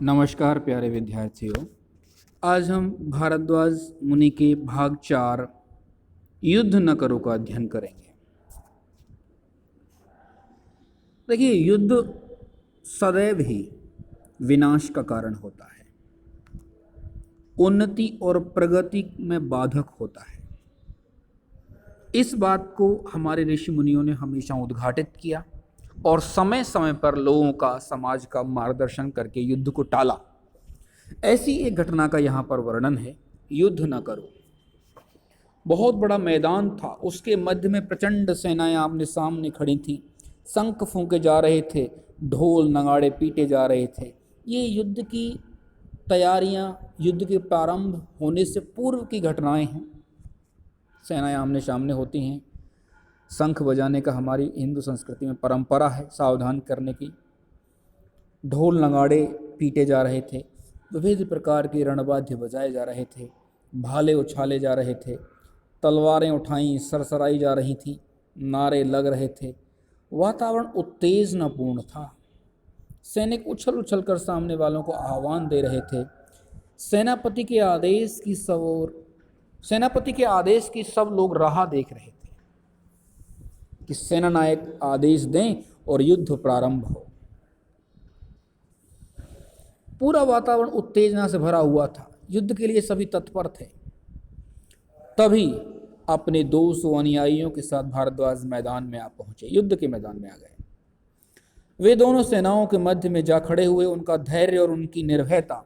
नमस्कार प्यारे विद्यार्थियों। आज हम भारद्वाज मुनि के भाग 4 युद्ध न करो का अध्ययन करेंगे। देखिए, युद्ध सदैव ही विनाश का कारण होता है, उन्नति और प्रगति में बाधक होता है। इस बात को हमारे ऋषि मुनियों ने हमेशा उद्घाटित किया और समय समय पर लोगों का, समाज का मार्गदर्शन करके युद्ध को टाला। ऐसी एक घटना का यहाँ पर वर्णन है, युद्ध न करो। बहुत बड़ा मैदान था, उसके मध्य में प्रचंड सेनाएं आमने सामने खड़ी थी, शंख फूंके जा रहे थे, ढोल नगाड़े पीटे जा रहे थे। ये युद्ध की तैयारियां, युद्ध के प्रारंभ होने से पूर्व की घटनाएं हैं। सेनाएं आमने सामने होती हैं, शंख बजाने का हमारी हिंदू संस्कृति में परंपरा है, सावधान करने की। ढोल नगाड़े पीटे जा रहे थे, विविध प्रकार के रणवाद्य बजाए जा रहे थे, भाले उछाले जा रहे थे, तलवारें उठाई सरसराई जा रही थीं, नारे लग रहे थे। वातावरण उत्तेजनापूर्ण था। सैनिक उछल उछल कर सामने वालों को आह्वान दे रहे थे। सेनापति के आदेश की सब लोग राह देख रहे थे कि सेनानायक आदेश दें और युद्ध प्रारंभ हो। पूरा वातावरण उत्तेजना से भरा हुआ था, युद्ध के लिए सभी तत्पर थे। तभी अपने 200 अनुयायियों के साथ भारद्वाज मैदान में आ पहुंचे, युद्ध के मैदान में आ गए। वे दोनों सेनाओं के मध्य में जा खड़े हुए। उनका धैर्य और उनकी निर्भयता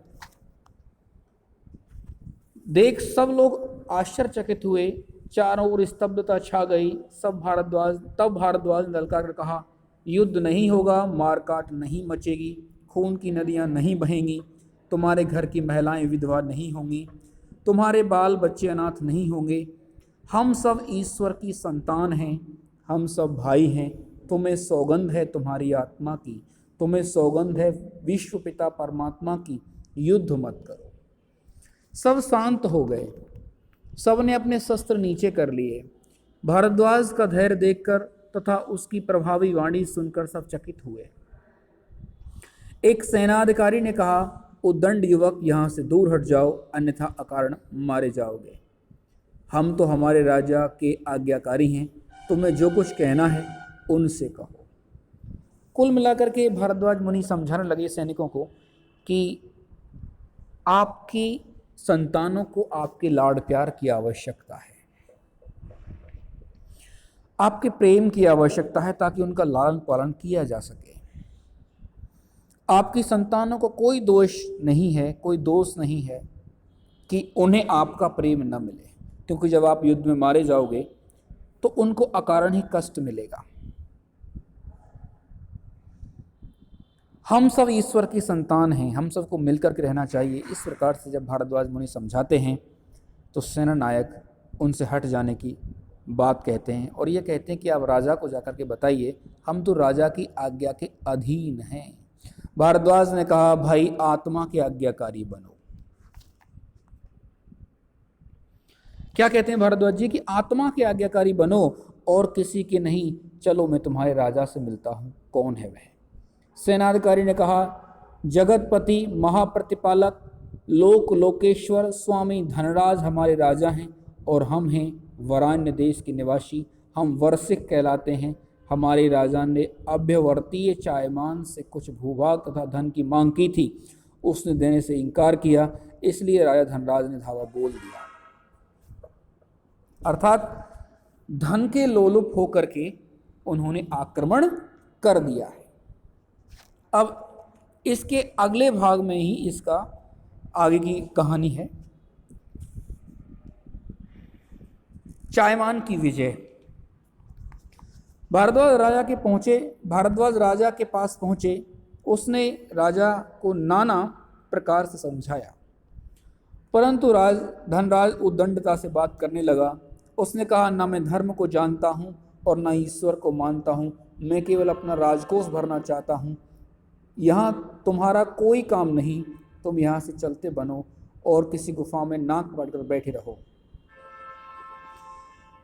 देख सब लोग आश्चर्यचकित हुए। चारों ओर स्तब्धता छा गई। तब भारद्वाज ने ललकार कर कहा, युद्ध नहीं होगा, मारकाट नहीं मचेगी, खून की नदियां नहीं बहेंगी, तुम्हारे घर की महिलाएं विधवा नहीं होंगी, तुम्हारे बाल बच्चे अनाथ नहीं होंगे। हम सब ईश्वर की संतान हैं, हम सब भाई हैं। तुम्हें सौगंध है तुम्हारी आत्मा की, तुम्हें सौगंध है विश्व पिता परमात्मा की, युद्ध मत करो। सब शांत हो गए, सब ने अपने शस्त्र नीचे कर लिए। भारद्वाज का धैर्य देखकर तथा उसकी प्रभावी वाणी सुनकर सब चकित हुए। एक सेनाधिकारी ने कहा, उद्दंड युवक, यहाँ से दूर हट जाओ, अन्यथा अकारण मारे जाओगे। हम तो हमारे राजा के आज्ञाकारी हैं, तुम्हें जो कुछ कहना है उनसे कहो। कुल मिलाकर के भारद्वाज मुनि समझाने लगे सैनिकों को कि आपकी संतानों को आपके लाड़ प्यार की आवश्यकता है, आपके प्रेम की आवश्यकता है, ताकि उनका लालन पालन किया जा सके। आपकी संतानों को कोई दोष नहीं है, कोई दोष नहीं है कि उन्हें आपका प्रेम न मिले, क्योंकि जब आप युद्ध में मारे जाओगे तो उनको अकारण ही कष्ट मिलेगा। हम सब ईश्वर की संतान हैं, हम सबको मिलकर के रहना चाहिए। इस प्रकार से जब भारद्वाज मुनि समझाते हैं तो सेना नायक उनसे हट जाने की बात कहते हैं और ये कहते हैं कि आप राजा को जाकर के बताइए, हम तो राजा की आज्ञा के अधीन हैं। भारद्वाज ने कहा, भाई आत्मा के आज्ञाकारी बनो। क्या कहते हैं भारद्वाज जी? कि आत्मा के आज्ञाकारी बनो और किसी के नहीं। चलो मैं तुम्हारे राजा से मिलता हूं, कौन है वह? सेनाधिकारी ने कहा, जगतपति महाप्रतिपालक लोक लोकेश्वर स्वामी धनराज हमारे राजा हैं और हम हैं वरान्य देश के निवासी। हम वर्षिक कहलाते हैं। हमारे राजा ने अभ्यवर्तीय चायमान से कुछ भूभाग तथा धन की मांग की थी, उसने देने से इनकार किया, इसलिए राजा धनराज ने धावा बोल दिया। अर्थात धन के लोलुप होकर के उन्होंने आक्रमण कर दिया है। अब इसके अगले भाग में ही इसका आगे की कहानी है। चायमान की विजय। भारद्वाज राजा के पास पहुंचे। उसने राजा को नाना प्रकार से समझाया, परंतु धनराज उद्दंडता से बात करने लगा। उसने कहा, ना मैं धर्म को जानता हूं और ना ईश्वर को मानता हूं, मैं केवल अपना राजकोष भरना चाहता हूं। यहाँ तुम्हारा कोई काम नहीं, तुम यहाँ से चलते बनो और किसी गुफा में नाक पकड़कर बैठे रहो।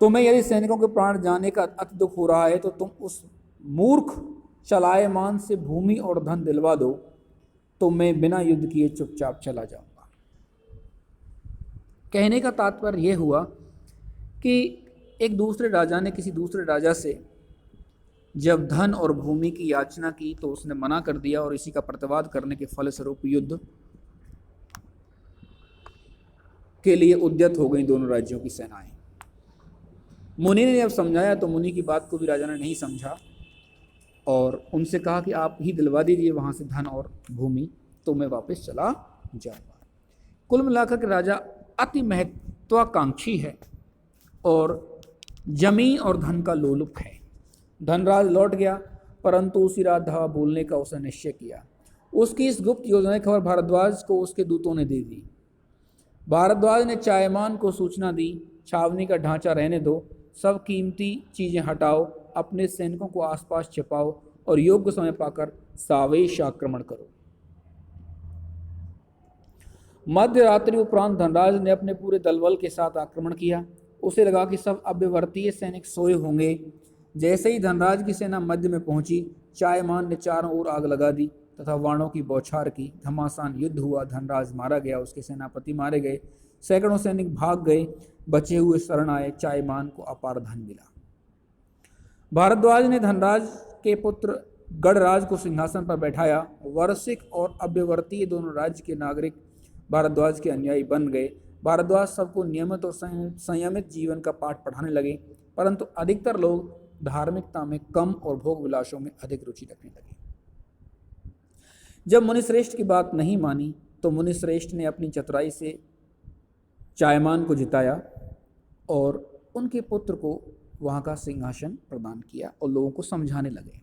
तुम्हें यदि सैनिकों के प्राण जाने का अति दुख हो रहा है तो तुम उस मूर्ख चलायमान से भूमि और धन दिलवा दो। तो मैं बिना युद्ध किए चुपचाप चला जाऊंगा। कहने का तात्पर्य यह हुआ कि एक दूसरे राजा ने किसी दूसरे राजा से जब धन और भूमि की याचना की तो उसने मना कर दिया, और इसी का प्रतिवाद करने के फलस्वरूप युद्ध के लिए उद्यत हो गई दोनों राज्यों की सेनाएं। मुनि ने जब समझाया तो मुनि की बात को भी राजा ने नहीं समझा और उनसे कहा कि आप ही दिलवा दीजिए वहाँ से धन और भूमि, तो मैं वापस चला जाऊँगा। कुल मिलाकर के राजा अति महत्वाकांक्षी है और जमीन और धन का लोलुप है। धनराज लौट गया, परंतु उसी रात धावा बोलने का उसने निश्चय किया। उसकी इस गुप्त योजना की खबर भारद्वाज को उसके दूतों ने दे दी। भारद्वाज ने चायमान को सूचना दी, छावनी का ढांचा रहने दो, सब कीमती चीज़ें हटाओ, अपने सैनिकों को आसपास छिपाओ और योग्य समय पाकर सावेश आक्रमण करो। मध्य रात्रि उपरांत धनराज ने अपने पूरे दलबल के साथ आक्रमण किया। उसे लगा कि सब अव्यवर्तीय सैनिक सोए होंगे। जैसे ही धनराज की सेना मध्य में पहुंची, चायमान ने चारों ओर आग लगा दी तथा वाणों की बौछार की। घमासान युद्ध हुआ, धनराज मारा गया, उसके सेनापति मारे गए, सैकड़ों सैनिक भाग गए, बचे हुए शरण आए। चायमान को अपार धन मिला। भारद्वाज ने धनराज के पुत्र गढ़राज को सिंहासन पर बैठाया। वर्षिक और अव्यवर्तीय दोनों राज्य के नागरिक भारद्वाज के अनुयायी बन गए। भारद्वाज सबको नियमित और संयमित जीवन का पाठ पढ़ाने लगे, परंतु अधिकतर लोग धार्मिकता में कम और भोग विलासों में अधिक रुचि रखने लगे। जब मुनिश्रेष्ठ की बात नहीं मानी तो मुनिश्रेष्ठ ने अपनी चतुराई से चायमान को जिताया और उनके पुत्र को वहाँ का सिंहासन प्रदान किया और लोगों को समझाने लगे।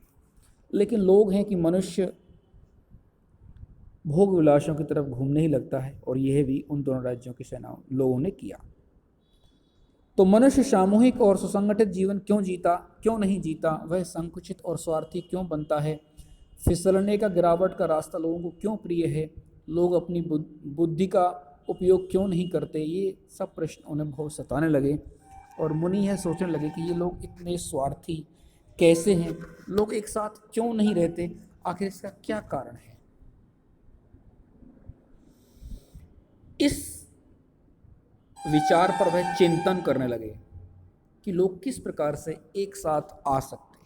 लेकिन लोग हैं कि मनुष्य भोग विलासों की तरफ घूमने ही लगता है, और यह भी उन दोनों राज्यों की सेनाओं लोगों ने किया। तो मनुष्य सामूहिक और सुसंगठित जीवन क्यों नहीं जीता? वह संकुचित और स्वार्थी क्यों बनता है? फिसलने का, गिरावट का रास्ता लोगों को क्यों प्रिय है? लोग अपनी बुद्धि का उपयोग क्यों नहीं करते? ये सब प्रश्न उन्हें बहुत सताने लगे और मुनि यह सोचने लगे कि ये लोग इतने स्वार्थी कैसे हैं? लोग एक साथ क्यों नहीं रहते? आखिर इसका क्या कारण है? इस विचार पर वह चिंतन करने लगे कि लोग किस प्रकार से एक साथ आ सकते हैं।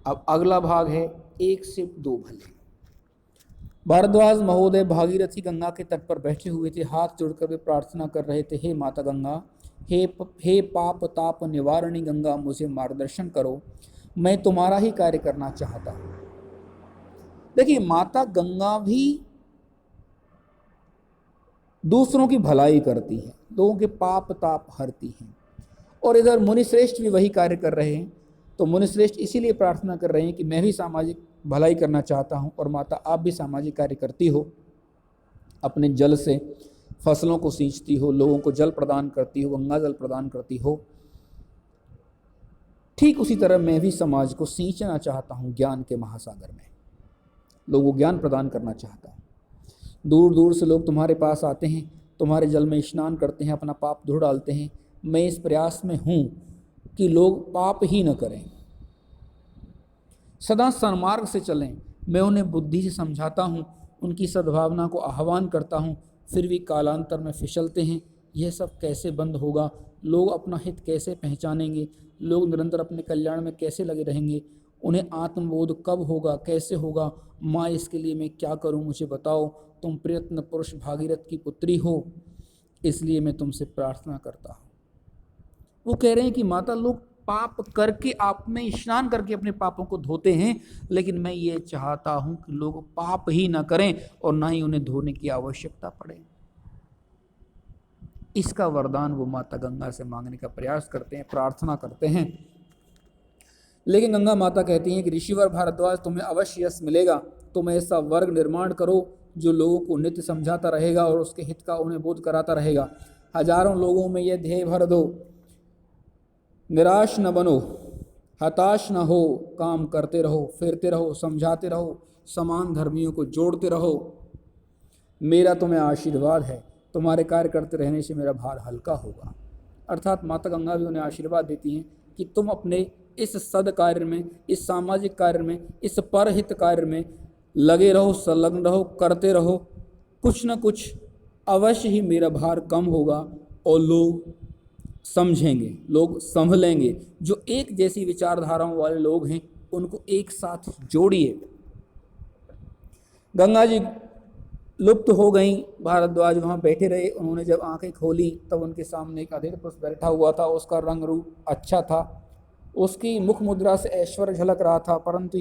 अब अगला भाग है एक से दो भले। भारद्वाज महोदय भागीरथी गंगा के तट पर बैठे हुए थे। हाथ जोड़कर वे प्रार्थना कर रहे थे, हे माता गंगा, हे पाप ताप निवारणी गंगा, मुझे मार्गदर्शन करो, मैं तुम्हारा ही कार्य करना चाहता हूँ। देखिए, माता गंगा भी दूसरों की भलाई करती है, लोगों के पाप ताप हरती हैं, और इधर मुनिश्रेष्ठ भी वही कार्य कर रहे हैं। तो मुनिश्रेष्ठ इसीलिए प्रार्थना कर रहे हैं कि मैं भी सामाजिक भलाई करना चाहता हूँ, और माता आप भी सामाजिक कार्य करती हो, अपने जल से फसलों को सींचती हो, लोगों को जल प्रदान करती हो, गंगा जल प्रदान करती हो। ठीक उसी तरह मैं भी समाज को सींचना चाहता हूँ ज्ञान के महासागर में, लोगों को ज्ञान प्रदान करना चाहता हूँ। दूर दूर से लोग तुम्हारे पास आते हैं, तुम्हारे जल में स्नान करते हैं, अपना पाप धो डालते हैं। मैं इस प्रयास में हूँ कि लोग पाप ही न करें, सदा सन्मार्ग से चलें। मैं उन्हें बुद्धि से समझाता हूँ, उनकी सद्भावना को आह्वान करता हूँ, फिर भी कालांतर में फिसलते हैं। यह सब कैसे बंद होगा? लोग अपना हित कैसे पहचानेंगे? लोग निरंतर अपने कल्याण में कैसे लगे रहेंगे? उन्हें आत्मबोध कब होगा? कैसे होगा? माँ, इसके लिए मैं क्या करूँ? मुझे बताओ। तुम प्रयत्न पुरुष भागीरथ की पुत्री हो, इसलिए मैं तुमसे प्रार्थना करता हूँ। वो कह रहे हैं कि माता, लोग पाप करके, आप में स्नान करके अपने पापों को धोते हैं, लेकिन मैं ये चाहता हूँ कि लोग पाप ही ना करें और ना ही उन्हें धोने की आवश्यकता पड़े। इसका वरदान वो माता गंगा से मांगने का प्रयास करते हैं, प्रार्थना करते हैं। लेकिन गंगा माता कहती हैं कि ऋषिवर भारद्वाज, तुम्हें अवश्य यश मिलेगा। तुम ऐसा वर्ग निर्माण करो जो लोगों को नित्य समझाता रहेगा और उसके हित का उन्हें बोध कराता रहेगा। हजारों लोगों में यह ध्येय भर दो, निराश न बनो, हताश न हो, काम करते रहो, फिरते रहो, समझाते रहो, समान धर्मियों को जोड़ते रहो। मेरा तुम्हें आशीर्वाद है, तुम्हारे कार्य करते रहने से मेरा भार हल्का होगा। अर्थात माता गंगा भी उन्हें आशीर्वाद देती हैं कि तुम अपने इस सद कार्य में, इस सामाजिक कार्य में, इस परहित कार्य में लगे रहो, संलग्न रहो, करते रहो, कुछ न कुछ अवश्य ही मेरा भार कम होगा और लोग समझेंगे, लोग संभलेंगे। जो एक जैसी विचारधाराओं वाले लोग हैं उनको एक साथ जोड़िए। गंगा जी लुप्त हो गई, भारद्वाज वहाँ बैठे रहे। उन्होंने जब आंखें खोली तब उनके सामने एक अधेड़ पुरुष बैठा हुआ था। उसका रंग रूप अच्छा था, उसकी मुख मुद्रा से ऐश्वर्य झलक रहा था, परंतु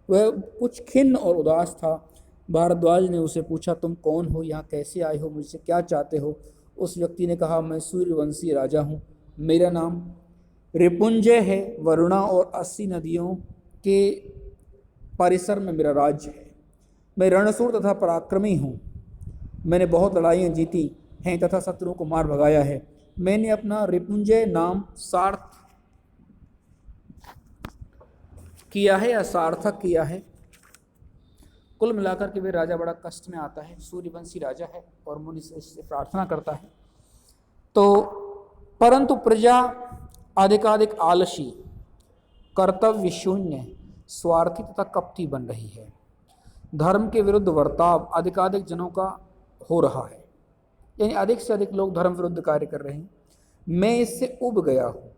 वह कुछ खिन्न और उदास था। भारद्वाज ने उसे पूछा, तुम कौन हो, यहाँ कैसे आए हो, मुझसे क्या चाहते हो? उस व्यक्ति ने कहा, मैं सूर्यवंशी राजा हूँ, मेरा नाम रिपुंजय है। वरुणा और 80 नदियों के परिसर में मेरा राज्य है। मैं रणसूर तथा पराक्रमी हूँ। मैंने बहुत लड़ाइयाँ जीती हैं तथा शत्रुओं को मार भगाया है। मैंने अपना रिपुंजय नाम सार्थ किया है या सार्थक किया है। कुल मिलाकर के वे राजा बड़ा कष्ट में आता है। सूर्यवंशी राजा है और मुनि से इससे प्रार्थना करता है। तो परंतु प्रजा अधिकाधिक आलसी, कर्तव्य शून्य, स्वार्थी तथा कपटी बन रही है। धर्म के विरुद्ध वर्ताव अधिकाधिक जनों का हो रहा है, यानी अधिक से अधिक लोग धर्म विरुद्ध कार्य कर रहे हैं। मैं इससे उब गया हूँ।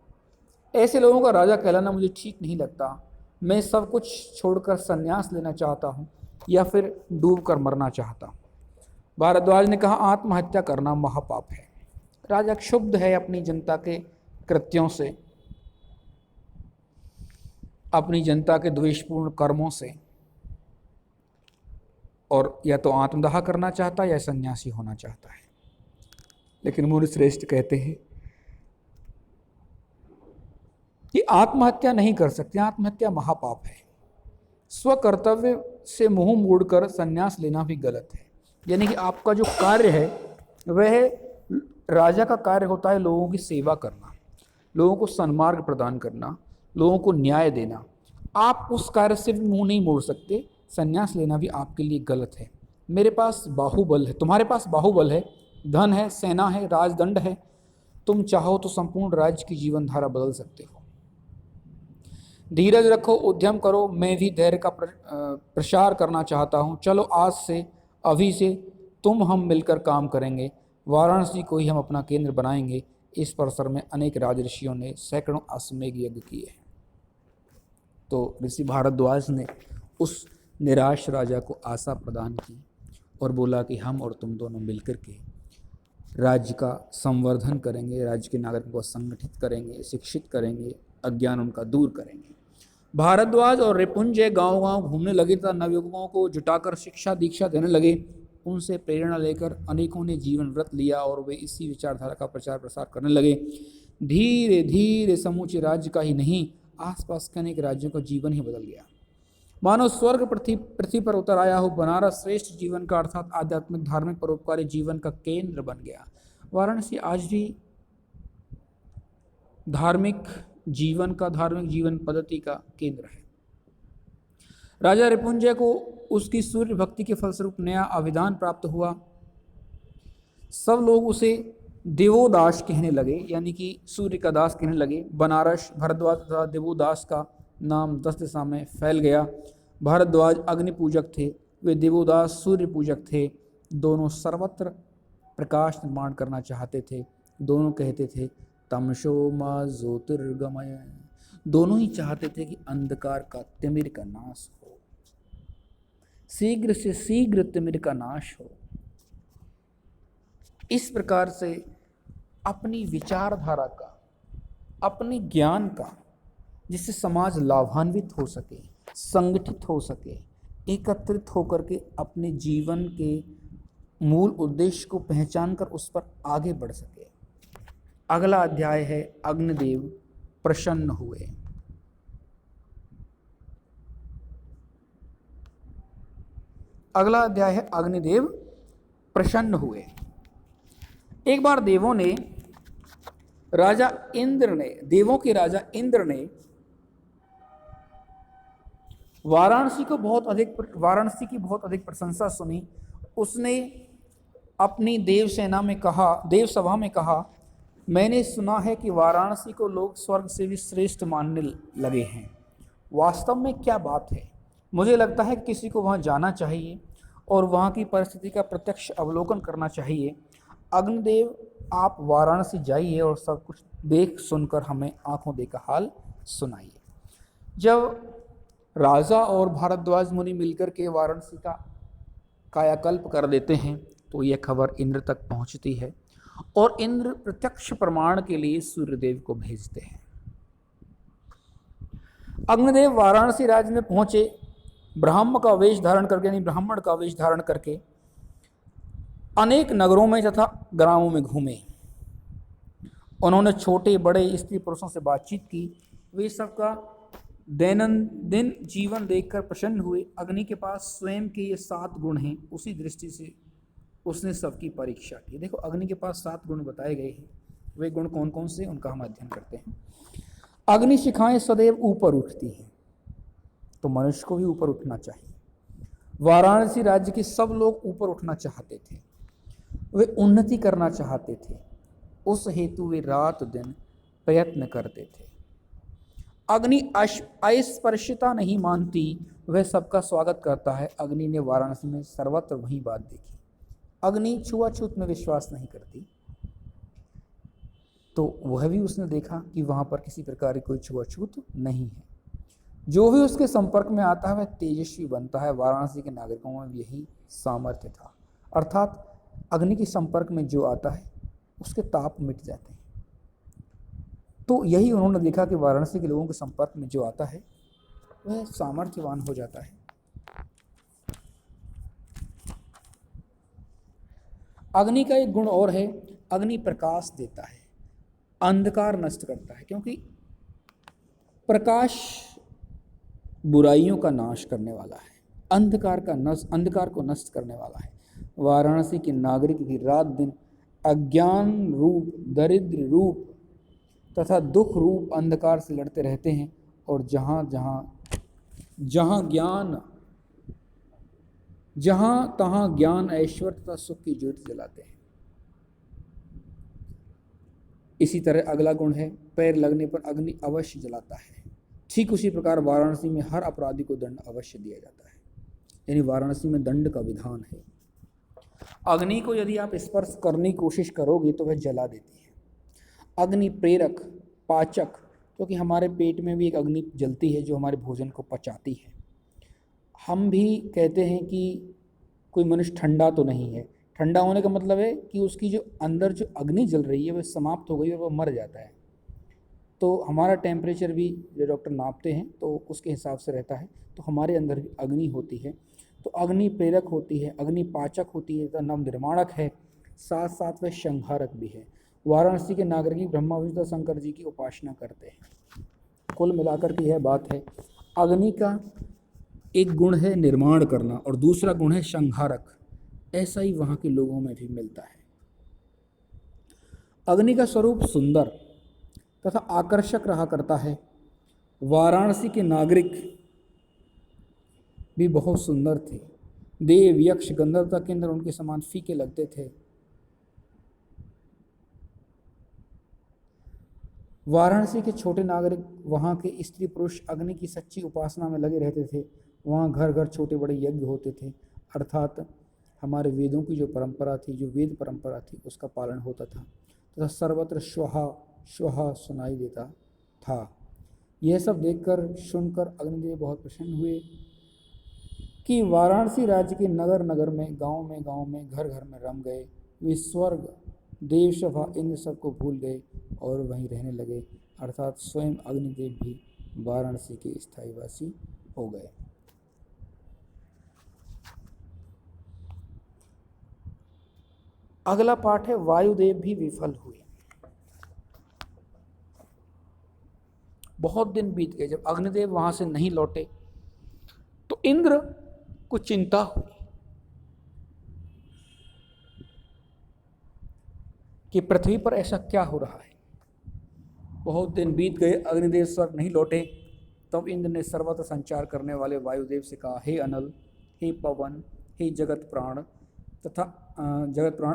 ऐसे लोगों का राजा कहलाना मुझे ठीक नहीं लगता। मैं सब कुछ छोड़कर संन्यास लेना चाहता हूँ या फिर डूब कर मरना चाहता हूँ। भारद्वाज ने कहा, आत्महत्या करना महापाप है। राजा क्षुब्ध है अपनी जनता के कृत्यों से, अपनी जनता के द्वेषपूर्ण कर्मों से, और या तो आत्मदाह करना चाहता है या सन्यासी होना चाहता है। लेकिन मुनि श्रेष्ठ कहते हैं कि आत्महत्या नहीं कर सकते, आत्महत्या महापाप है। स्वकर्तव्य से मुंह मोड़कर संन्यास लेना भी गलत है। यानी कि आपका जो कार्य है वह राजा का कार्य होता है लोगों की सेवा करना, लोगों को सन्मार्ग प्रदान करना, लोगों को न्याय देना। आप उस कार्य से भी मुंह नहीं मोड़ सकते। संन्यास लेना भी आपके लिए गलत है। मेरे पास बाहुबल है, तुम्हारे पास बाहुबल है, धन है, सेना है, राजदंड है। तुम चाहो तो संपूर्ण राज्य की जीवन धारा बदल सकते हो। धीरज रखो, उद्यम करो। मैं भी धैर्य का प्रसार करना चाहता हूँ। चलो आज से, अभी से तुम हम मिलकर काम करेंगे। वाराणसी को ही हम अपना केंद्र बनाएंगे। इस परिसर में अनेक राजऋषियों ने सैकड़ों अश्वमेध यज्ञ किए हैं। तो ऋषि भारद्वाज ने उस निराश राजा को आशा प्रदान की और बोला कि हम और तुम दोनों मिलकर के राज्य का संवर्धन करेंगे, राज्य के नागरिकों को संगठित करेंगे, शिक्षित करेंगे, अज्ञान उनका दूर करेंगे। भारद्वाज और रिपुंजय गांव-गांव घूमने लगे तथा नवयुवकों को जुटाकर शिक्षा दीक्षा देने लगे। उनसे प्रेरणा लेकर अनेकों ने जीवन व्रत लिया और वे इसी विचारधारा का प्रचार प्रसार करने लगे। धीरे धीरे समूचे राज्य का ही नहीं, आसपास के अनेक राज्यों का जीवन ही बदल गया। मानो स्वर्ग पृथ्वी पर उतर आया हो। बनारस श्रेष्ठ जीवन का अर्थात आध्यात्मिक, धार्मिक, परोपकारी जीवन का केंद्र बन गया। वाराणसी आज भी धार्मिक जीवन पद्धति का केंद्र है। राजा रिपुंजय को उसकी सूर्य भक्ति के फलस्वरूप नया अभिधान प्राप्त हुआ। सब लोग उसे देवोदास कहने लगे, यानी कि सूर्य का दास कहने लगे। बनारस भारद्वाज तथा देवोदास का नाम 10 दिशा में फैल गया। भारद्वाज अग्नि पूजक थे, वे देवोदास सूर्य पूजक थे। दोनों सर्वत्र प्रकाश निर्माण करना चाहते थे। दोनों कहते थे तमसो मा ज्योतिर्गमय। दोनों ही चाहते थे कि अंधकार का, तिमिर का नाश हो, शीघ्र से शीघ्र तिमिर का नाश हो। इस प्रकार से अपनी विचारधारा का, अपने ज्ञान का, जिससे समाज लाभान्वित हो सके, संगठित हो सके, एकत्रित होकर के अपने जीवन के मूल उद्देश्य को पहचानकर उस पर आगे बढ़ सके। अगला अध्याय है अग्निदेव प्रसन्न हुए। अगला अध्याय है अग्निदेव प्रसन्न हुए। एक बार देवों के राजा इंद्र ने वाराणसी की बहुत अधिक प्रशंसा सुनी। उसने अपनी देव सभा में कहा, मैंने सुना है कि वाराणसी को लोग स्वर्ग से भी श्रेष्ठ मानने लगे हैं। वास्तव में क्या बात है? मुझे लगता है कि किसी को वहाँ जाना चाहिए और वहाँ की परिस्थिति का प्रत्यक्ष अवलोकन करना चाहिए। अग्निदेव, आप वाराणसी जाइए और सब कुछ देख सुनकर हमें आंखों देखा हाल सुनाइए। जब राजा और भारद्वाज मुनि मिलकर के वाराणसी का कायाकल्प कर देते हैं तो यह खबर इंद्र तक पहुंचती है और इंद्र प्रत्यक्ष प्रमाण के लिए सूर्यदेव को भेजते हैं। अग्निदेव वाराणसी राज्य में पहुंचे, ब्राह्मण का वेश धारण करके, यानी ब्राह्मण का वेश धारण करके अनेक नगरों में तथा ग्रामों में घूमे। उन्होंने छोटे बड़े स्त्री पुरुषों से बातचीत की। वे सबका दैनंदिन जीवन देखकर प्रसन्न हुए। अग्नि के पास स्वयं के ये 7 गुण हैं, उसी दृष्टि से उसने सबकी परीक्षा की। देखो, अग्नि के पास 7 गुण बताए गए हैं। वे गुण कौन कौन से, उनका हम अध्ययन करते हैं। अग्नि शिखाएं सदैव ऊपर उठती हैं, तो मनुष्य को भी ऊपर उठना चाहिए। वाराणसी राज्य के सब लोग ऊपर उठना चाहते थे, वे उन्नति करना चाहते थे। उस हेतु वे रात दिन प्रयत्न करते थे। अग्नि अस्पृश्यता नहीं मानती, वह सबका स्वागत करता है। अग्नि ने वाराणसी में सर्वत्र वही बात देखी। अग्नि छुआछूत में विश्वास नहीं करती, तो वह भी उसने देखा कि वहां पर किसी प्रकार की कोई छुआछूत नहीं है। जो भी उसके संपर्क में आता है वह तेजस्वी बनता है। वाराणसी के नागरिकों में यही सामर्थ्य था, अर्थात अग्नि के संपर्क में जो आता है उसके ताप मिट जाते हैं। तो यही उन्होंने देखा कि वाराणसी के लोगों के संपर्क में जो आता है वह सामर्थ्यवान हो जाता है। अग्नि का एक गुण और है, अग्नि प्रकाश देता है, अंधकार नष्ट करता है, क्योंकि प्रकाश बुराइयों का नाश करने वाला है, अंधकार को नष्ट करने वाला है। वाराणसी के नागरिक भी रात दिन अज्ञान रूप, दरिद्र रूप तथा दुख रूप अंधकार से लड़ते रहते हैं और जहां तहां ज्ञान, ऐश्वर्य तथा सुख की ज्योति जलाते हैं। इसी तरह अगला गुण है, पैर लगने पर अग्नि अवश्य जलाता है। ठीक उसी प्रकार वाराणसी में हर अपराधी को दंड अवश्य दिया जाता है, यानी वाराणसी में दंड का विधान है। अग्नि को यदि आप स्पर्श करने की कोशिश करोगे तो वह जला देती है। अग्नि प्रेरक, पाचक, क्योंकि हमारे पेट में भी एक अग्नि जलती है जो हमारे भोजन को पचाती है। हम भी कहते हैं कि कोई मनुष्य ठंडा तो नहीं है। ठंडा होने का मतलब है कि उसकी जो अंदर जो अग्नि जल रही है वह समाप्त हो गई और वह मर जाता है। तो हमारा टेम्परेचर भी जो डॉक्टर नापते हैं तो उसके हिसाब से रहता है। तो हमारे अंदर भी अग्नि होती है, तो अग्नि प्रेरक होती है, अग्नि पाचक होती है, नव निर्माणक है, साथ साथ वह संहारक भी है। वाराणसी के नागरिक ब्रह्मा विष्णु शंकर जी की उपासना करते हैं। कुल मिलाकर के यह बात है, अग्नि का एक गुण है निर्माण करना और दूसरा गुण है संहारक। ऐसा ही वहाँ के लोगों में भी मिलता है। अग्नि का स्वरूप सुंदर तथा आकर्षक रहा करता है। वाराणसी के नागरिक भी बहुत सुंदर थे। देव, यक्ष, गंधर्व तक इंद्र उनके समान फीके लगते थे। वाराणसी के छोटे नागरिक, वहाँ के स्त्री पुरुष अग्नि की सच्ची उपासना में लगे रहते थे। वहाँ घर घर छोटे बड़े यज्ञ होते थे, अर्थात हमारे वेदों की जो परंपरा थी, जो वेद परंपरा थी, उसका पालन होता था तथा सर्वत्र स्वाहा स्वाहा सुनाई देता था। यह सब देखकर सुनकर अग्निदेव बहुत प्रसन्न हुए कि वाराणसी राज्य के नगर नगर में, गांव में, घर घर में रम गए। वे स्वर्ग, देव सभा, इंद्र सबको भूल गए और वहीं रहने लगे, अर्थात स्वयं अग्निदेव भी वाराणसी के स्थायीवासी हो गए। अगला पाठ है, वायुदेव भी विफल हुए। बहुत दिन बीत गए, जब अग्निदेव वहां से नहीं लौटे तो इंद्र को चिंता हुई कि पृथ्वी पर ऐसा क्या हो रहा है। बहुत दिन बीत गए, अग्निदेव स्वर्ग नहीं लौटे। तब इंद्र ने सर्वत्र संचार करने वाले वायुदेव से कहा, हे अनल, हे पवन, हे जगत प्राण,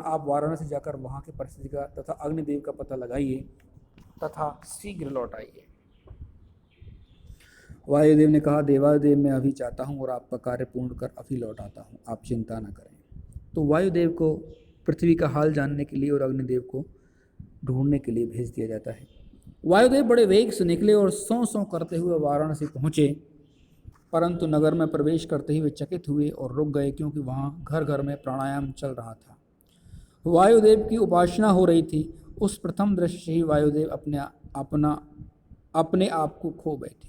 आप वाराणसी जाकर वहाँ की परिस्थिति का तथा अग्निदेव का पता लगाइए तथा शीघ्र लौट आइए। वायुदेव ने कहा, देवादेव मैं अभी जाता हूँ और आपका कार्य पूर्ण कर अभी लौट आता हूँ, आप चिंता न करें। तो वायुदेव को पृथ्वी का हाल जानने के लिए और अग्निदेव को ढूंढने के लिए भेज दिया जाता है। वायुदेव बड़े वेग से निकले और सौ सौ करते हुए वाराणसी पहुँचे, परंतु नगर में प्रवेश करते ही वे चकित हुए और रुक गए, क्योंकि वहाँ घर घर में प्राणायाम चल रहा था। वायुदेव की उपासना हो रही थी। उस प्रथम दृश्य से ही वायुदेव अपने आप को खो बैठे,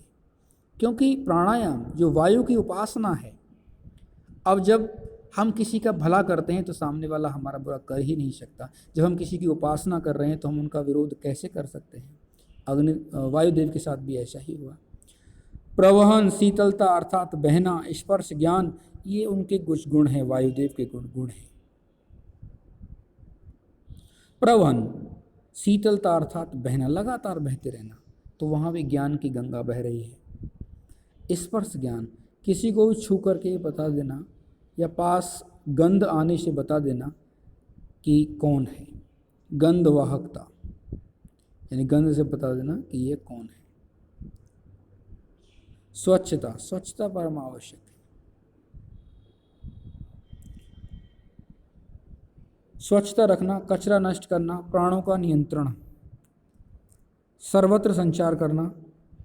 क्योंकि प्राणायाम जो वायु की उपासना है, अब जब हम किसी का भला करते हैं तो सामने वाला हमारा बुरा कर ही नहीं सकता। जब हम किसी की उपासना कर रहे हैं तो हम उनका विरोध कैसे कर सकते हैं। वायुदेव के साथ भी ऐसा ही हुआ। प्रवहन, शीतलता अर्थात बहना, स्पर्श, ज्ञान, ये उनके कुछ गुण हैं, वायुदेव के गुण हैं। प्रवहन, शीतलता अर्थात बहना, लगातार बहते रहना, तो वहाँ भी ज्ञान की गंगा बह रही है। स्पर्श ज्ञान, किसी को भी छू करके बता देना या पास गंध आने से बता देना कि कौन है। गंध वाहकता, यानी गंध से बता देना कि ये कौन है। स्वच्छता, स्वच्छता परम आवश्यक है। स्वच्छता रखना, कचरा नष्ट करना, प्राणों का नियंत्रण, सर्वत्र संचार करना,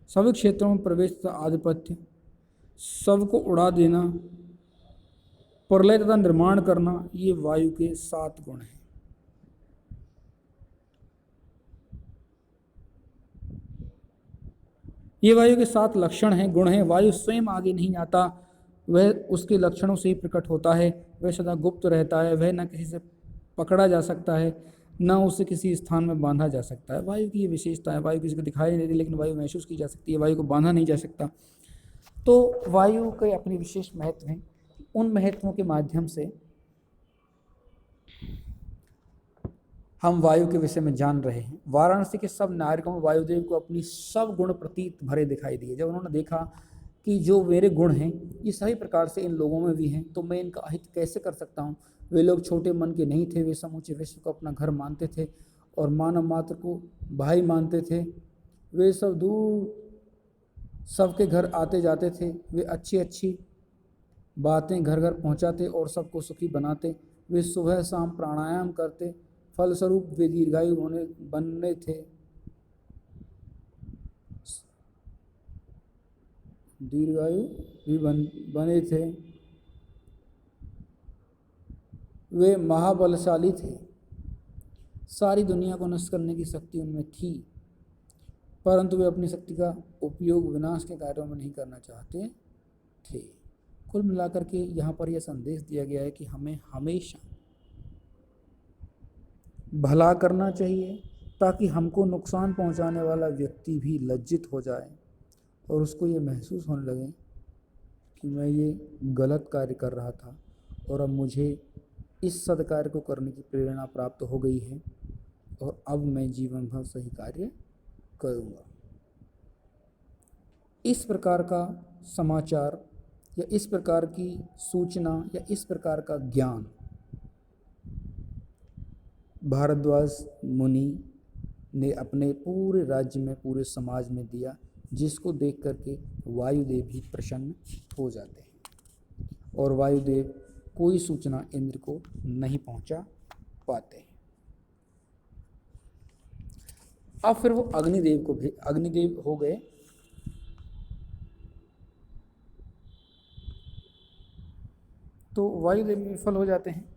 सभी क्षेत्रों में प्रवेश तथा आधिपत्य, सबको उड़ा देना, प्रलय तथा निर्माण करना, ये वायु के 7 गुण हैं। ये वायु के 7 लक्षण हैं, गुण हैं। वायु स्वयं आगे नहीं आता, वह उसके लक्षणों से ही प्रकट होता है। वह सदा गुप्त रहता है, वह न किसी से पकड़ा जा सकता है, न उसे किसी स्थान में बांधा जा सकता है। वायु की ये विशेषता है। वायु किसी को दिखाई नहीं देती, लेकिन वायु महसूस की जा सकती है। वायु को बांधा नहीं जा सकता। तो वायु के अपने विशेष महत्व हैं। उन महत्वों के माध्यम से हम वायु के विषय में जान रहे हैं। वाराणसी के सब नागरिकों में वायुदेव को अपनी सब गुण प्रतीत भरे दिखाई दिए। जब उन्होंने देखा कि जो मेरे गुण हैं ये सही प्रकार से इन लोगों में भी हैं, तो मैं इनका अहित कैसे कर सकता हूँ। वे लोग छोटे मन के नहीं थे, वे समूचे विश्व को अपना घर मानते थे और मानव मात्र को भाई मानते थे। वे सब दूर सबके घर आते जाते थे। वे अच्छी अच्छी बातें घर घर पहुँचाते और सबको सुखी बनाते। वे सुबह शाम प्राणायाम करते, फलस्वरूप वे दीर्घायु बनने थे। दीर्घायु भी बने थे। वे महाबलशाली थे। सारी दुनिया को नष्ट करने की शक्ति उनमें थी, परंतु वे अपनी शक्ति का उपयोग विनाश के कार्यों में नहीं करना चाहते थे। कुल मिलाकर के यहाँ पर यह संदेश दिया गया है कि हमें हमेशा भला करना चाहिए, ताकि हमको नुकसान पहुँचाने वाला व्यक्ति भी लज्जित हो जाए और उसको ये महसूस होने लगे कि मैं ये गलत कार्य कर रहा था और अब मुझे इस सद्कार्य को करने की प्रेरणा प्राप्त हो गई है और अब मैं जीवन भर सही कार्य करूँगा। इस प्रकार का समाचार या इस प्रकार की सूचना या इस प्रकार का ज्ञान भारद्वाज मुनि ने अपने पूरे राज्य में, पूरे समाज में दिया, जिसको देख करके वायुदेव भी प्रसन्न हो जाते हैं और वायुदेव कोई सूचना इंद्र को नहीं पहुंचा पाते। अब फिर वो अग्निदेव हो गए। तो वायुदेव विफल हो जाते हैं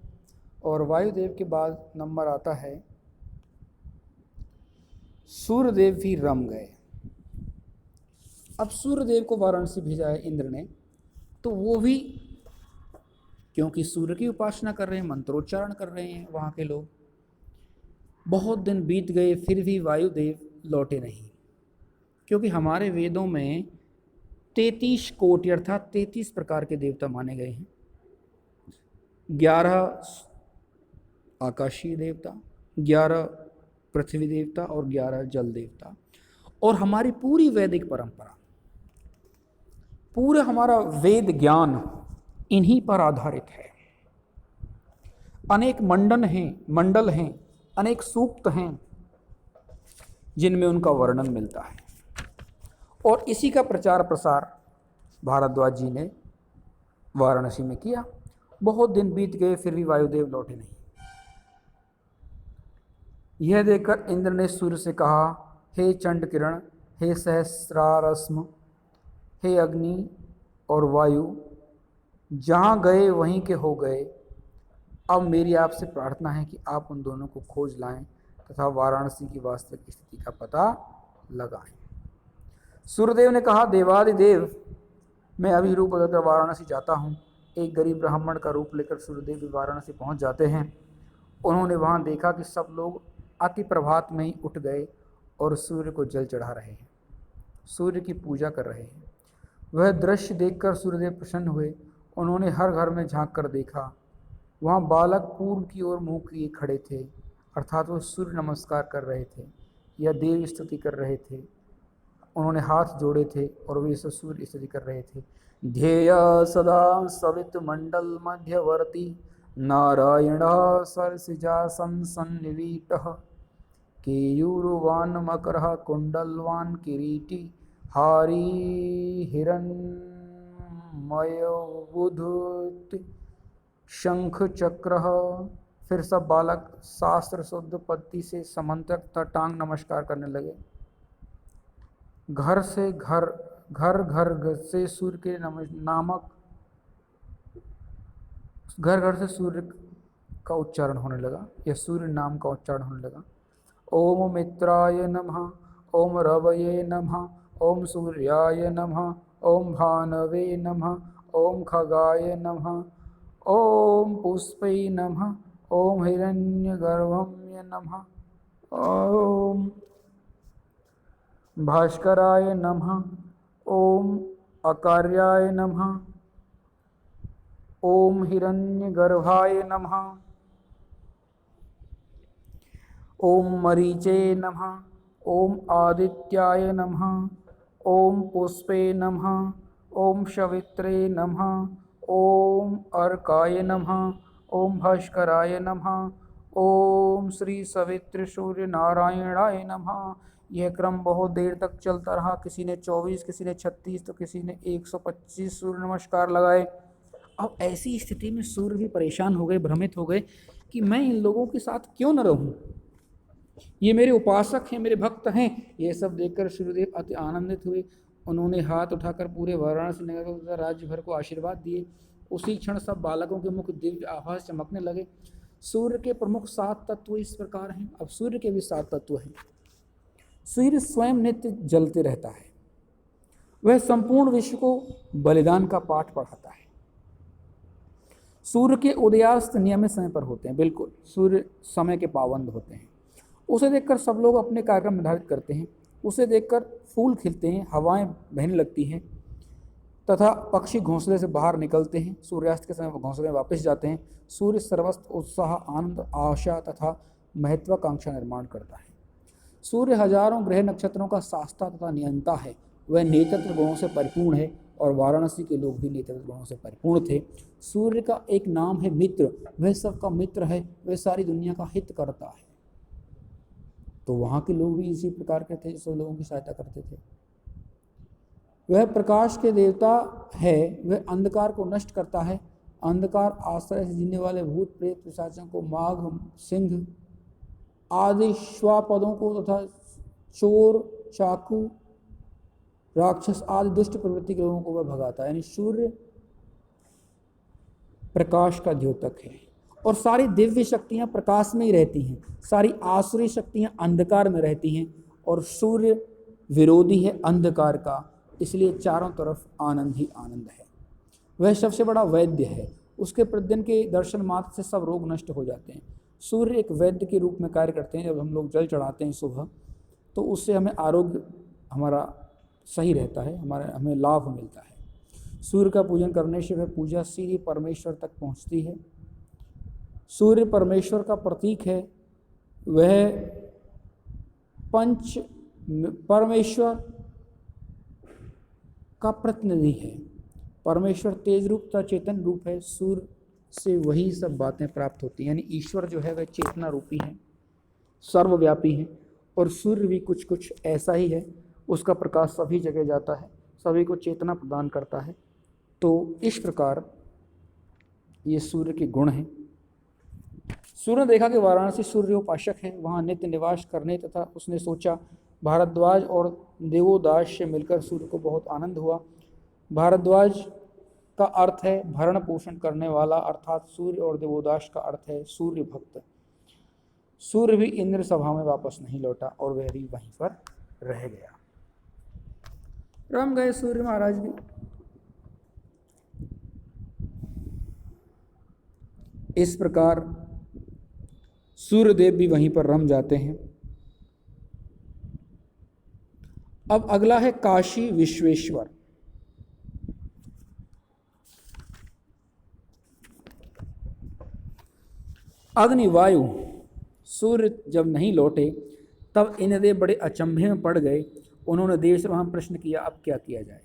और वायुदेव के बाद नंबर आता है सूर्यदेव भी रम गए। अब सूर्यदेव को वाराणसी भेजा है इंद्र ने, तो वो भी क्योंकि सूर्य की उपासना कर रहे हैं, मंत्रोच्चारण कर रहे हैं वहाँ के लोग। बहुत दिन बीत गए फिर भी वायुदेव लौटे नहीं, क्योंकि हमारे वेदों में 33 कोटि अर्थात 33 प्रकार के देवता माने गए हैं। 11 आकाशीय देवता, 11 पृथ्वी देवता और 11 जल देवता। और हमारी पूरी वैदिक परंपरा, पूरा हमारा वेद ज्ञान इन्हीं पर आधारित है। अनेक मंडल हैं, अनेक सूक्त हैं जिनमें उनका वर्णन मिलता है। और इसी का प्रचार प्रसार भारद्वाज जी ने वाराणसी में किया। बहुत दिन बीत गए फिर भी वायुदेव लौटे नहीं। यह देखकर इंद्र ने सूर्य से कहा, हे चंड किरण, हे सहस्रारश्म, हे अग्नि और वायु, जहाँ गए वहीं के हो गए। अब मेरी आपसे प्रार्थना है कि आप उन दोनों को खोज लाएं तथा वाराणसी की वास्तविक स्थिति का पता लगाएं। सूर्यदेव ने कहा, देवादिदेव, मैं अभी रूप बदलकर वाराणसी जाता हूँ। एक गरीब ब्राह्मण का रूप लेकर सूर्यदेव भी वाराणसी पहुँच जाते हैं। उन्होंने वहाँ देखा कि सब लोग अति प्रभात में ही उठ गए और सूर्य को जल चढ़ा रहे हैं, सूर्य की पूजा कर रहे हैं। वह दृश्य देखकर सूर्यदेव प्रसन्न हुए। उन्होंने हर घर में झांक कर देखा, वहाँ बालक पूर्व की ओर मुँह किए खड़े थे, अर्थात वो सूर्य नमस्कार कर रहे थे या देव स्तुति कर रहे थे। उन्होंने हाथ जोड़े थे और वे सूर्य स्तुति कर रहे थे। ध्येय सदा सवित मंडल मध्यवर्ती नारायण सरसिजासन सन्निवीतः केयूरवान् मकरः कुंडलवान् किरीटी हारी हिरण्मयोबुधुत शंख चक्र। फिर सब बालक शास्त्र शुद्ध पद्धति से समंत्रक तथा टांग नमस्कार करने लगे। घर घर से सूर्य के नामक घर घर से सूर्य का उच्चारण होने लगा या सूर्य नाम का उच्चारण होने लगा। ओम मित्राय नमः, ओम रवये नमः, ओम सूर्याय नमः, ओम भानवे नमः, ओम खगाय नमः, ओम पुष्पै नमः, ओम हिरण्यगर्भाय नमः, ओम भास्कराय नमः, ओम अकार्याय नमः, ओम हिरण्यगर्भाय नमः, ओम मरीचे नमः, ओम आदित्याय नमः, ओम पुष्पे नमः, ओम शवित्रे नमः, ओम अर्काय नमः, ओम भास्कराय नमः, ओम श्री सवित्र सूर्य नारायणाय नमः। यह क्रम बहुत देर तक चलता रहा। किसी ने 24, किसी ने 36 तो किसी ने 125 सूर्य नमस्कार लगाए। अब ऐसी स्थिति में सूर्य भी परेशान हो गए, भ्रमित हो गए कि मैं इन लोगों के साथ क्यों न रहूं, ये मेरे उपासक हैं, मेरे भक्त हैं। ये सब देखकर सूर्यदेव अति आनंदित हुए। उन्होंने हाथ उठाकर पूरे वाराणसी नगर तथा राज्य भर को आशीर्वाद दिए। उसी क्षण सब बालकों के मुख दिव्य आभा चमकने लगे। सूर्य के प्रमुख 7 तत्व इस प्रकार हैं। अब सूर्य के भी 7 तत्व हैं। सूर्य स्वयं नित्य जलते रहता है। वह संपूर्ण विश्व को बलिदान का पाठ पढ़ाता है। सूर्य के उदयास्त नियमित समय पर होते हैं, बिल्कुल सूर्य समय के पाबंद होते हैं। उसे देखकर सब लोग अपने कार्यक्रम निर्धारित करते हैं। उसे देखकर फूल खिलते हैं, हवाएं बहने लगती हैं तथा पक्षी घोंसले से बाहर निकलते हैं। सूर्यास्त के समय घोंसले में वापस जाते हैं। सूर्य सर्वस्त्र उत्साह, आनंद, आशा तथा महत्वाकांक्षा निर्माण करता है। सूर्य हजारों ग्रह नक्षत्रों का शास्ता तथा नियंता है। वह नेतृत्व गुणों से परिपूर्ण है और वाराणसी के लोग भी नेतृत्व गुणों से परिपूर्ण थे। सूर्य का एक नाम है मित्र। वह सबका मित्र है। वह सारी दुनिया का हित करता है। तो वहाँ के लोग भी इसी प्रकार के थे, सब लोगों की सहायता करते थे। वह प्रकाश के देवता है। वह अंधकार को नष्ट करता है। अंधकार आश्रय से जीने वाले भूत प्रेत पिशाचों को, माघ, सिंह आदि श्वापदों को तथा चोर, चाकू, राक्षस आदि दुष्ट प्रवृत्ति के लोगों को वह भगाता है। यानी सूर्य प्रकाश का द्योतक है और सारी दिव्य शक्तियां प्रकाश में ही रहती हैं। सारी आसुरी शक्तियां अंधकार में रहती हैं और सूर्य विरोधी है अंधकार का, इसलिए चारों तरफ आनंद ही आनंद है। वह सबसे बड़ा वैद्य है। उसके प्रतिदिन के दर्शन मात्र से सब रोग नष्ट हो जाते हैं। सूर्य एक वैद्य के रूप में कार्य करते हैं। जब हम लोग जल चढ़ाते हैं सुबह, तो उससे हमें आरोग्य हमारा सही रहता है, हमें लाभ मिलता है। सूर्य का पूजन करने से वह पूजा सीधी परमेश्वर तक पहुंचती है। सूर्य परमेश्वर का प्रतीक है। वह पंच परमेश्वर का प्रतिनिधि है। परमेश्वर तेज रूप तथा चेतन रूप है। सूर्य से वही सब बातें प्राप्त होती हैं। यानी ईश्वर जो है वह चेतना रूपी है, सर्वव्यापी है और सूर्य भी कुछ कुछ ऐसा ही है। उसका प्रकाश सभी जगह जाता है, सभी को चेतना प्रदान करता है। तो इस प्रकार ये सूर्य के गुण हैं। सूर्य ने देखा कि वाराणसी सूर्योपासक है, वहाँ नित्य निवास करने तथा उसने सोचा। भारद्वाज और देवोदास से मिलकर सूर्य को बहुत आनंद हुआ। भारद्वाज का अर्थ है भरण पोषण करने वाला, अर्थात सूर्य, और देवोदास का अर्थ है सूर्य भक्त। सूर्य भी इंद्र सभा में वापस नहीं लौटा और वह भी वहीं पर रह गया। रम गए सूर्य महाराज भी। इस प्रकार सूर्यदेव भी वहीं पर रम जाते हैं। अब अगला है काशी विश्वेश्वर। अग्नि वायु सूर्य जब नहीं लौटे तब इंद्रदेव बड़े अचंभे में पड़ गए। उन्होंने देव से वहाँ प्रश्न किया, अब क्या किया जाए,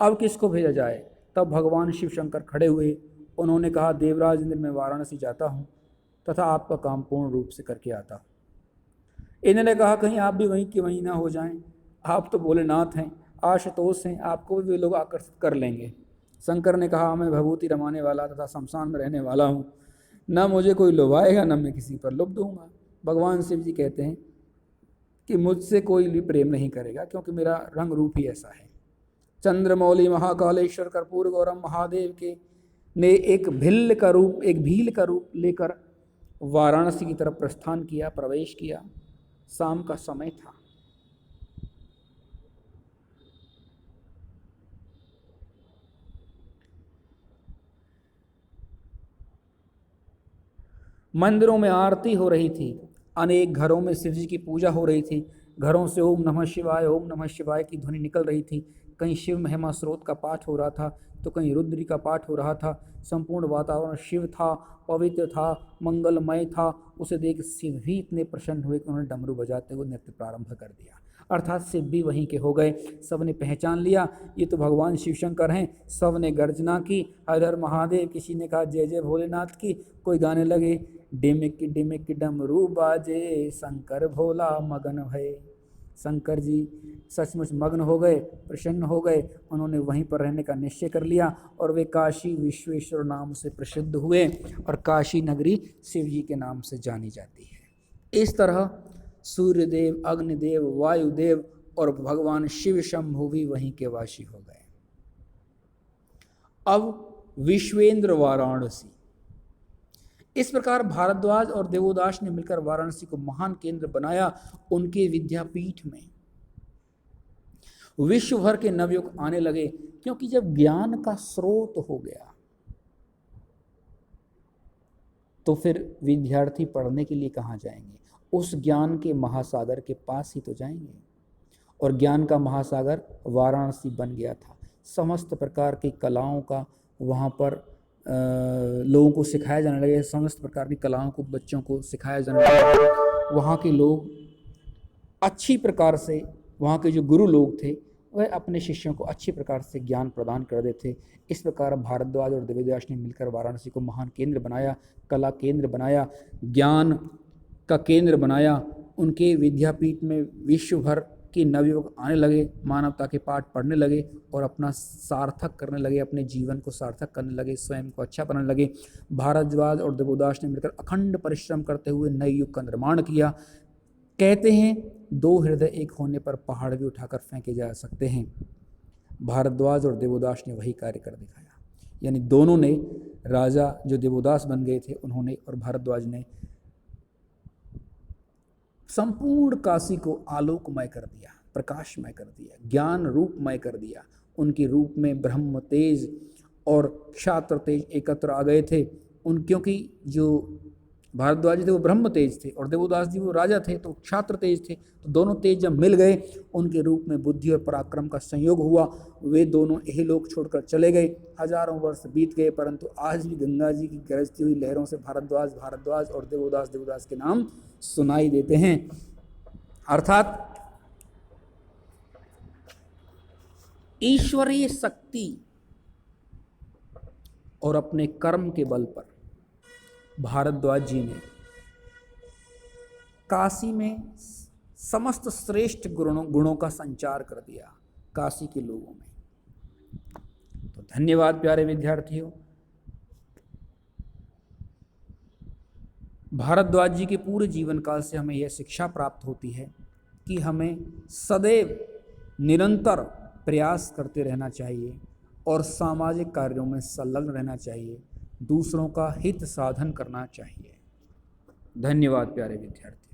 अब किसको भेजा जाए। तब भगवान शिव शंकर खड़े हुए। उन्होंने कहा, देवराज इंद्र, मैं वाराणसी जाता हूँ तथा आपका काम पूर्ण रूप से करके आता हूँ। इंद्र ने कहा, कहीं आप भी वहीं के वहीं ना हो जाएं, आप तो भोलेनाथ हैं, आशुतोष हैं, आपको भी वे लोग आकर्षित कर लेंगे। शंकर ने कहा, मैं भभूति रमाने वाला तथा शमशान में रहने वाला हूँ, न मुझे कोई लुभाएगा न मैं किसी पर लुब्ध होऊंगा। भगवान शिव जी कहते हैं कि मुझसे कोई भी प्रेम नहीं करेगा, क्योंकि मेरा रंग रूप ही ऐसा है। चंद्रमौली महाकालेश्वर कर्पूर गौरम महादेव के ने एक भील का रूप लेकर वाराणसी की तरफ प्रस्थान किया, प्रवेश किया। शाम का समय था। मंदिरों में आरती हो रही थी, अनेक घरों में शिव जी की पूजा हो रही थी। घरों से ओम नमः शिवाय की ध्वनि निकल रही थी। कहीं शिव महिमा स्रोत का पाठ हो रहा था तो कहीं रुद्री का पाठ हो रहा था। संपूर्ण वातावरण शिव था, पवित्र था, मंगलमय था। उसे देख शिव भी इतने प्रसन्न हुए कि उन्होंने डमरू बजाते हुए नृत्य प्रारंभ कर दिया। अर्थात शिव भी वहीं के हो गए। सब ने पहचान लिया, ये तो भगवान शिव शंकर हैं। सब ने गर्जना की, हर हर महादेव। किसी ने कहा जय जय भोलेनाथ की। कोई गाने लगे, डिमिक डमरू बाजे, शंकर भोला मगन भये। शंकर जी सचमुच मग्न हो गए, प्रसन्न हो गए। उन्होंने वहीं पर रहने का निश्चय कर लिया और वे काशी विश्वेश्वर नाम से प्रसिद्ध हुए और काशी नगरी शिव जी के नाम से जानी जाती है। इस तरह सूर्यदेव, अग्निदेव, वायुदेव और भगवान शिव शंभु भी वहीं के वासी हो गए। अब विश्वेंद्र वाराणसी। इस प्रकार भारद्वाज और देवोदास ने मिलकर वाराणसी को महान केंद्र बनाया। उनके विद्यापीठ में विश्व भर के नवयुग आने लगे, क्योंकि जब ज्ञान का स्रोत हो गया तो फिर विद्यार्थी पढ़ने के लिए कहाँ जाएंगे? उस ज्ञान के महासागर के पास ही तो जाएंगे। और ज्ञान का महासागर वाराणसी बन गया था। समस्त प्रकार की कलाओं का वहाँ पर लोगों को सिखाया जाने लगे। समस्त प्रकार की कलाओं को बच्चों को सिखाया जाने लगा। वहाँ के लोग अच्छी प्रकार से, वहाँ के जो गुरु लोग थे वह अपने शिष्यों को अच्छी प्रकार से ज्ञान प्रदान कर देते। इस प्रकार भारद्वाज और देवोदास ने मिलकर वाराणसी को महान केंद्र बनाया, कला केंद्र बनाया, ज्ञान का केंद्र बनाया। उनके विद्यापीठ में विश्व भर के नवयुवक आने लगे, मानवता के पाठ पढ़ने लगे और अपना सार्थक करने लगे, अपने जीवन को सार्थक करने लगे, स्वयं को अच्छा बनाने लगे। भारद्वाज और देवोदास ने मिलकर अखंड परिश्रम करते हुए नए युग का निर्माण किया। कहते हैं दो हृदय एक होने पर पहाड़ भी उठाकर फेंके जा सकते हैं। भारद्वाज और देवोदास ने वही कार्य कर दिखाया। यानी दोनों ने, राजा जो देवोदास बन गए थे उन्होंने और भारद्वाज ने संपूर्ण काशी को आलोकमय कर दिया, प्रकाशमय कर दिया, ज्ञान रूपमय कर दिया। उनके रूप में ब्रह्म तेज और क्षात्र तेज एकत्र आ गए थे। क्योंकि जो भारद्वाज थे वो ब्रह्म तेज थे और देवोदास जी वो राजा थे तो क्षात्र तेज थे। तो दोनों तेज जब मिल गए, उनके रूप में बुद्धि और पराक्रम का संयोग हुआ। वे दोनों यही लोक छोड़कर चले गए। हजारों वर्ष बीत गए, परंतु आज भी गंगा जी की गरजती हुई लहरों से भारद्वाज और देवोदास के नाम सुनाई देते हैं। अर्थात ईश्वरीय शक्ति और अपने कर्म के बल पर भारद्वाज जी ने काशी में समस्त श्रेष्ठ गुणों का संचार कर दिया काशी के लोगों में। तो धन्यवाद प्यारे विद्यार्थियों। भारद्वाज जी के पूरे जीवन काल से हमें यह शिक्षा प्राप्त होती है कि हमें सदैव निरंतर प्रयास करते रहना चाहिए और सामाजिक कार्यों में संलग्न रहना चाहिए, दूसरों का हित साधन करना चाहिए। धन्यवाद प्यारे विद्यार्थी।